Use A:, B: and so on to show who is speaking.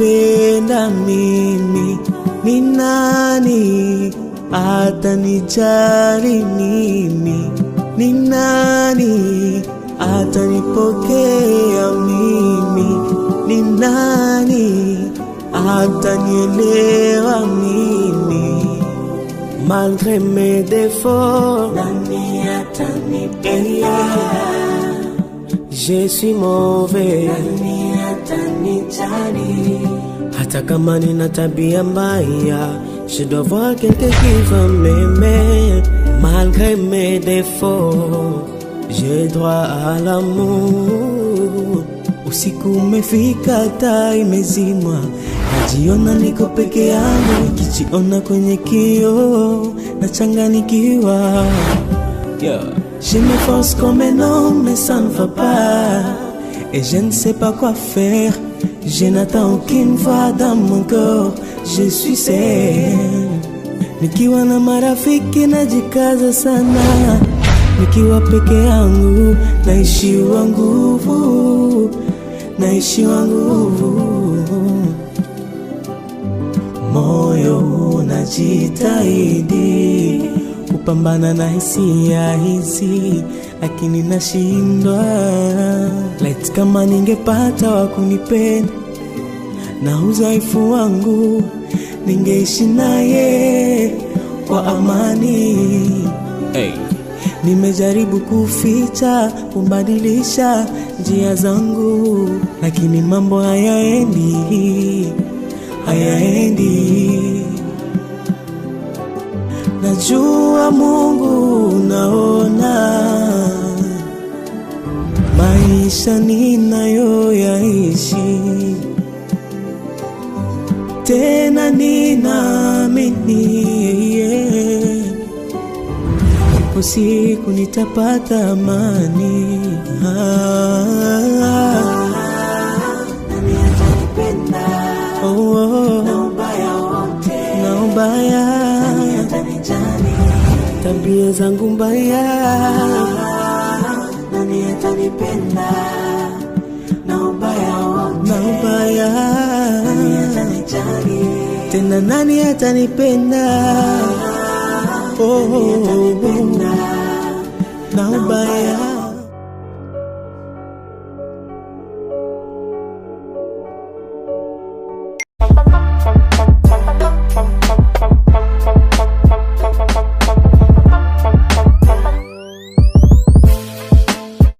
A: kunipenda mimi? Ni nani atanijali mimi? Ni nani atanipokea mimi? Ni nani atanielewa mimi? Malgré mes défauts, nani atanipenda? Je suis mauvais, nani atanijali? Hata kama nina tabia mbaya, je dois voir quelqu'un qui va m'aimer. Malgré mes défauts, j'ai droit à l'amour. Usiku umefika, taa imezimwa, najiona niko peke yangu, nikijiona kwenye kioo nachanganikiwa. Je m'efforce comme un homme mais ça ne va pas, et je ne sais pas quoi faire. Je n'attends aucune voix dans mon corps, je suis seul. Nikiwa na marafiki najikaza sana, nikiwa peke yangu naishiwa nguvu, naishiwa nguvu. Moyo unajitahidi kupambana na hisia hizi, lakini nashindwa. Light kama ningepata wa kunipenda na udhaifu wangu, ningeishi naye kwa amani. Nimejaribu kuficha, kubadilisha njia zangu, lakini mambo hayaendi, hayaendi. Najua Mungu unaona maisha ninayoyaishi, tena ninaamini ipo siku nitapata amani. Nani atanipenda? Na ubaya wote, na ubaya, nani atanijali? Tabia zangu mbaya, nani atanipenda? Na ubaya wote, na ubaya, nani atanijali? Tena nani atanipenda? Na ubaya.